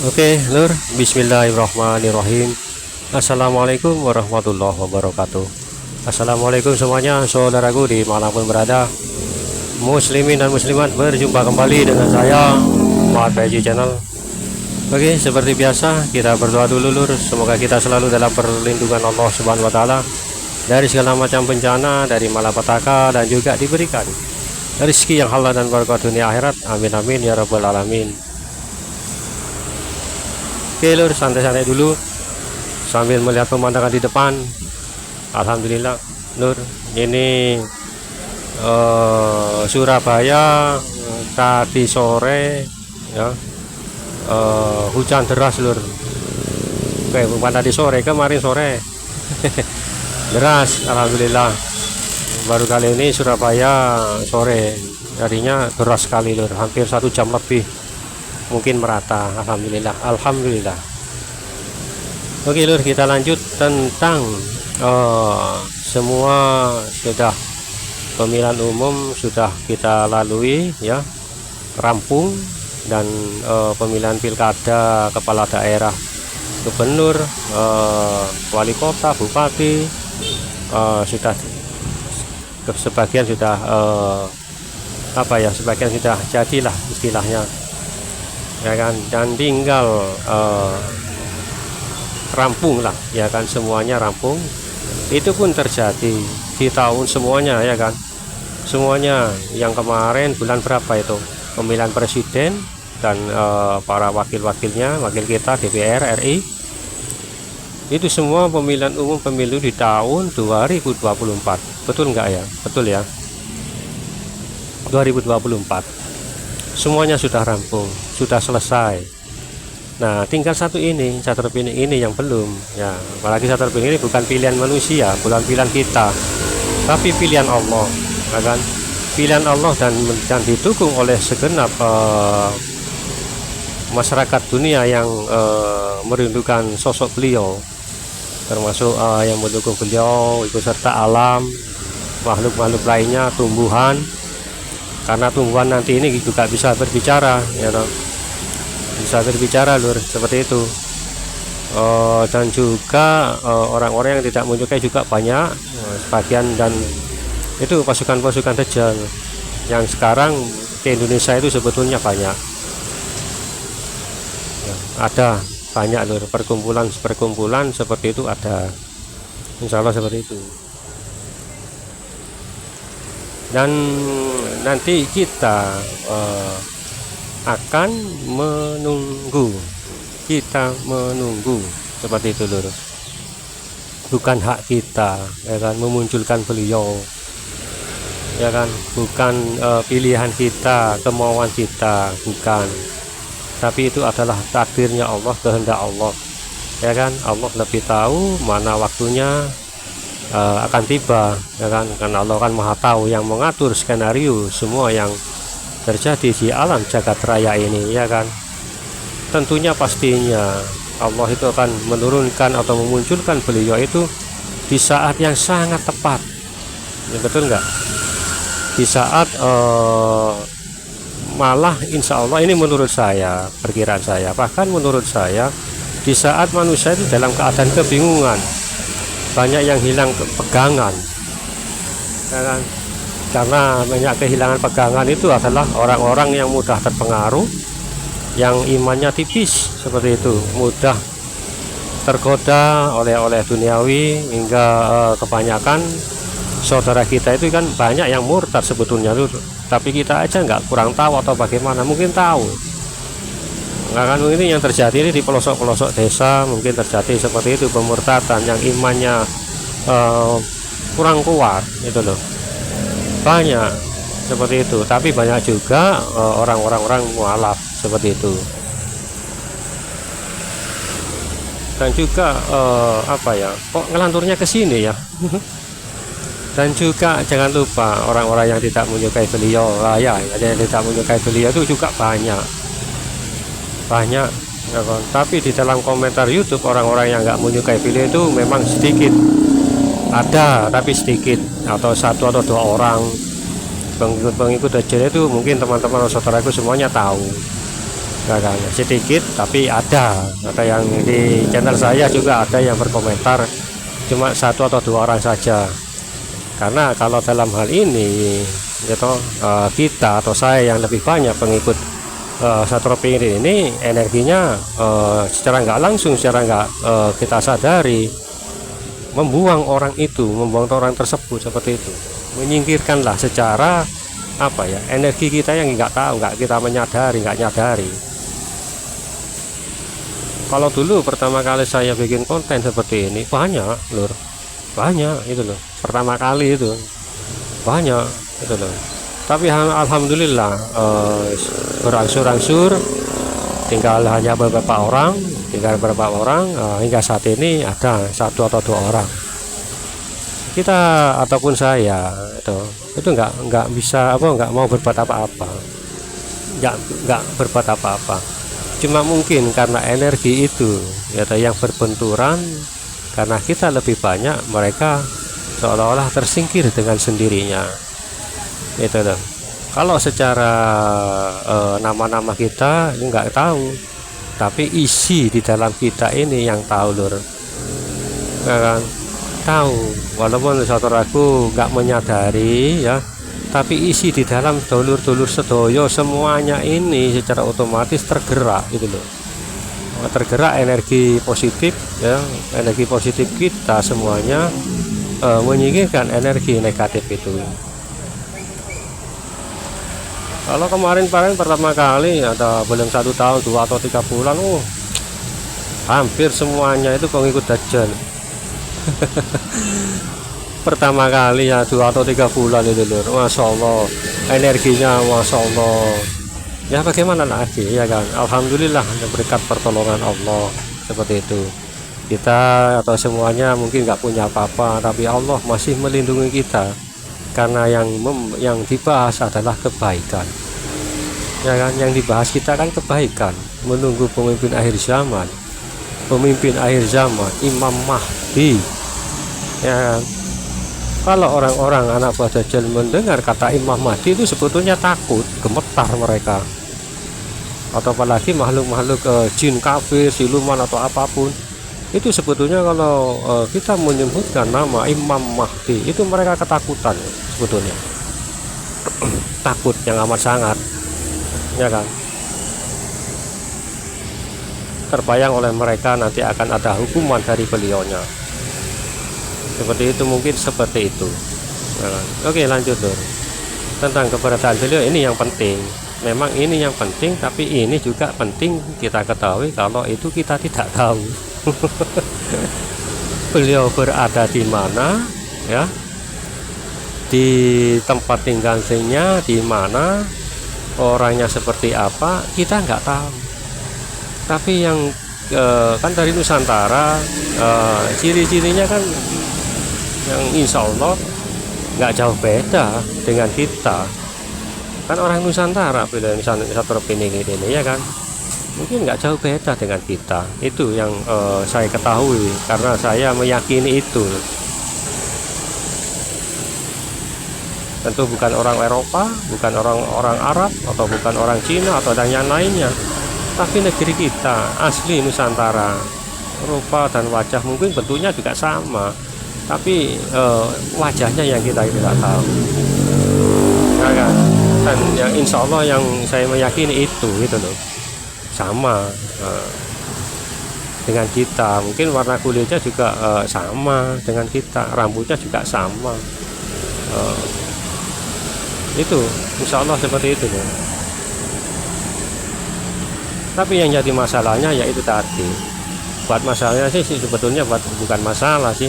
Oke, Lur. Bismillahirrahmanirrahim. Assalamualaikum warahmatullahi wabarakatuh. Assalamualaikum semuanya, saudaraku di manapun berada, muslimin dan muslimat. Berjumpa kembali dengan saya, Muhammad Baiji Channel. Oke, seperti biasa kita berdoa dulu, Lur. Semoga kita selalu dalam perlindungan Allah Subhanahu wa taala dari segala macam bencana, dari malapetaka, dan juga diberikan rezeki yang halal dan berkah dunia akhirat. Amin amin ya rabbal alamin. Oke, Lur, santai-santai dulu sambil melihat pemandangan di depan. Alhamdulillah, Lur, ini Surabaya tadi sore ya, hujan deras, Lur. Oke, bukan tadi sore, kemarin sore deras. Alhamdulillah, baru kali ini Surabaya sore jadinya deras sekali, Lur, hampir 1 jam lebih, mungkin merata. Alhamdulillah. Oke, Lur, kita lanjut tentang semua sudah pemilihan umum sudah kita lalui ya, rampung, dan pemilihan pilkada kepala daerah, gubernur, wali kota, bupati sudah sebagian sudah sebagian sudah jadilah istilahnya ya kan, dan tinggal rampung lah ya kan, semuanya rampung. Itu pun terjadi di tahun semuanya ya kan, semuanya yang kemarin bulan berapa itu pemilihan presiden dan para wakil-wakilnya, wakil kita DPR RI, itu semua pemilihan umum pemilu di tahun 2024. Betul nggak ya? Betul ya, 2024 semuanya sudah rampung, sudah selesai. Nah, tinggal satu terpilih ini yang belum ya. Apalagi terpilih ini bukan pilihan manusia, bukan pilihan kita, tapi pilihan Allah ya kan? Pilihan Allah, dan didukung oleh segenap masyarakat dunia yang merindukan sosok beliau, termasuk yang mendukung beliau ikut serta alam, makhluk-makhluk lainnya, tumbuhan. Karena tumbuhan nanti ini juga bisa berbicara ya toh. Bisa berbicara, Lur, seperti itu. Dan juga orang-orang yang tidak menyukai juga banyak, sebagian, dan itu pasukan-pasukan Dajjal yang sekarang di Indonesia itu sebetulnya banyak ya, ada banyak, Lur, perkumpulan seperti itu ada, insya Allah seperti itu. Dan nanti kita akan menunggu seperti itu, Lur. Bukan hak kita ya kan memunculkan beliau ya kan, bukan pilihan kita, kemauan kita, bukan, tapi itu adalah takdirnya Allah, kehendak Allah ya kan. Allah lebih tahu mana waktunya akan tiba ya kan, karena Allah kan maha tahu yang mengatur skenario semua yang terjadi di alam jagat raya ini ya kan. Tentunya pastinya Allah itu akan menurunkan atau memunculkan beliau itu di saat yang sangat tepat ya, betul nggak? Di saat malah insya Allah, ini menurut saya, perkiraan saya, bahkan menurut saya, di saat manusia itu dalam keadaan kebingungan, banyak yang hilang pegangan ya kan? Karena banyak kehilangan pegangan itu adalah orang-orang yang mudah terpengaruh, yang imannya tipis seperti itu, mudah tergoda oleh duniawi, hingga kebanyakan saudara kita itu kan banyak yang murtad sebetulnya tuh, tapi kita aja nggak, kurang tahu atau bagaimana, mungkin tahu nggak kan. Ini yang terjadi ini di pelosok-pelosok desa, mungkin terjadi seperti itu, pemurtadan yang imannya kurang kuat itu loh, banyak seperti itu. Tapi banyak juga orang-orang mualaf seperti itu. Dan juga kok ngelanturnya ke sini ya. Dan juga jangan lupa orang-orang yang tidak menyukai beliau, yang tidak menyukai beliau itu juga banyak ya kan? Tapi di dalam komentar YouTube, orang-orang yang nggak menyukai beliau itu memang sedikit, ada tapi sedikit, atau 1 atau 2 orang pengikut Dajjal itu. Mungkin teman-teman saudaraku semuanya tahu ya kan, sedikit tapi ada yang di channel saya juga ada yang berkomentar cuma satu atau dua orang saja. Karena kalau dalam hal ini gitu, kita atau saya yang lebih banyak pengikut Satropi ini energinya secara nggak langsung, secara nggak kita sadari membuang orang itu, membuang orang tersebut seperti itu, menyingkirkanlah secara apa ya, energi kita yang nggak tahu, nggak kita menyadari, nggak nyadari. Kalau dulu pertama kali saya bikin konten seperti ini banyak lur, banyak itu loh, pertama kali itu banyak itu loh. Tapi alhamdulillah berangsur-angsur, tinggal hanya beberapa orang, hingga saat ini ada satu atau dua orang. Kita ataupun saya itu nggak bisa nggak mau berbuat apa-apa, nggak berbuat apa-apa. Cuma mungkin karena energi itu yang berbenturan, karena kita lebih banyak, mereka seolah-olah tersingkir dengan sendirinya. Itu loh. Kalau secara nama-nama kita nggak tahu, tapi isi di dalam kita ini yang tahu lur, ya kan? Tahu, walaupun saudaraku nggak menyadari ya, tapi isi di dalam dulur-dulur sedoyo semuanya ini secara otomatis tergerak gitu loh, tergerak energi positif ya, energi positif kita semuanya menyingkirkan energi negatif itu. Kalau kemarin pertama kali ada belum 1 tahun, 2 atau 3 bulan, hampir semuanya itu pengikut Dajjal. Pertama kali ya 2 atau 3 bulan itu lur, Masya Allah, energinya Masya Allah. Ya bagaimana lagi ya kan, alhamdulillah berkat pertolongan Allah seperti itu. Kita atau semuanya mungkin nggak punya apa-apa, tapi Allah masih melindungi kita. Karena yang dibahas adalah kebaikan, ya kan, yang dibahas kita kan kebaikan, menunggu pemimpin akhir zaman, Imam Mahdi, ya kan. Kalau orang-orang anak buah Dajjal mendengar kata Imam Mahdi itu sebetulnya takut, gemetar mereka, atau apalagi makhluk-makhluk jin, kafir, siluman atau apapun. Itu sebetulnya kalau kita menyebutkan nama Imam Mahdi itu mereka ketakutan sebetulnya. Takut yang amat sangat, ya kan. Terbayang oleh mereka nanti akan ada hukuman dari beliaunya. Seperti itu, mungkin seperti itu, ya kan? Oke, lanjut dulu tentang keberadaan beliau. Ini yang penting, memang ini yang penting, tapi ini juga penting kita ketahui kalau itu kita tidak tahu. Beliau berada di mana ya, di tempat tinggalnya di mana, orangnya seperti apa, kita nggak tahu. Tapi yang kan dari Nusantara, ciri-cirinya kan yang insya Allah nggak jauh beda dengan kita. Kan orang Nusantara, beda Satropi ini ya kan, mungkin nggak jauh beda dengan kita. Itu yang saya ketahui karena saya meyakini itu. Tentu bukan orang Eropa, bukan orang Arab, atau bukan orang Cina atau dan yang lainnya, tapi negeri kita asli Nusantara. Rupa dan wajah mungkin bentuknya juga sama, tapi wajahnya yang kita tidak tahu, ya kan? Dan yang insya Allah yang saya meyakini itu loh, sama dengan kita. Mungkin warna kulitnya juga sama dengan kita, rambutnya juga sama, itu insya Allah seperti itu ya. Tapi yang jadi masalahnya yaitu tadi, buat masalahnya sih sebetulnya bukan masalah sih,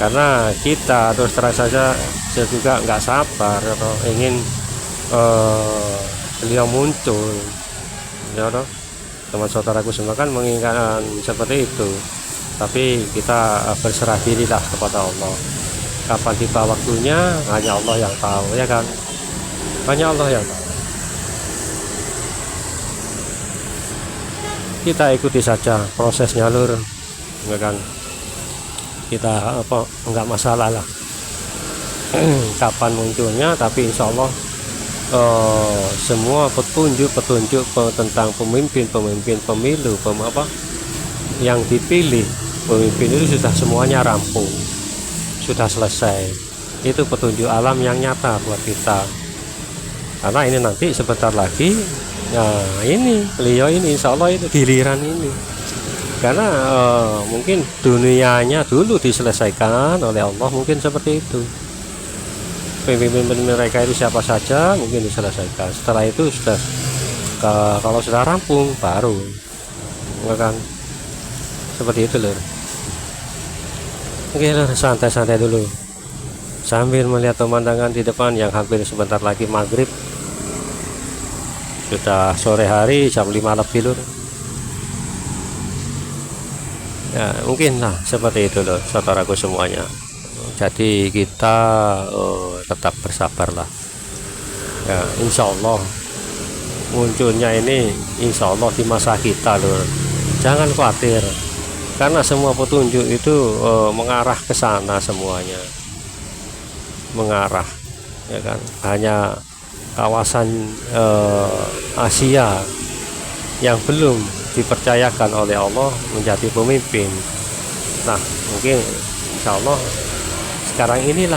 karena kita terus terang saja, saya juga nggak sabar atau ingin beliau muncul, ya toh. Teman saudaraku semua kan menginginkan seperti itu, tapi kita berserah dirilah kepada Allah. Kapan tiba waktunya hanya Allah yang tahu, ya kan, hanya Allah yang tahu. Kita ikuti saja prosesnya lur, ya kan. Kita enggak masalah lah kapan munculnya, tapi insya Allah semua petunjuk tentang pemimpin pemilu yang dipilih pemimpin itu sudah semuanya rampung, sudah selesai. Itu petunjuk alam yang nyata buat kita, karena ini nanti sebentar lagi, nah ini beliau ini insya Allah itu giliran ini, karena mungkin dunianya dulu diselesaikan oleh Allah, mungkin seperti itu. Pemimpin mereka itu siapa saja mungkin diselesaikan, setelah itu sudah kalau sudah rampung baru kan seperti itu lur. Oke lur, santai-santai dulu sambil melihat pemandangan di depan yang hampir sebentar lagi maghrib. Sudah sore hari, jam 5 lebih lur. Ya mungkin lah seperti itu loh saudaraku semuanya. Jadi kita tetap bersabarlah ya, insya Allah munculnya ini insya Allah di masa kita loh. Jangan khawatir, karena semua petunjuk itu mengarah ke sana, semuanya mengarah ya kan. Hanya kawasan Asia yang belum dipercayakan oleh Allah menjadi pemimpin. Nah mungkin insya Allah sekarang inilah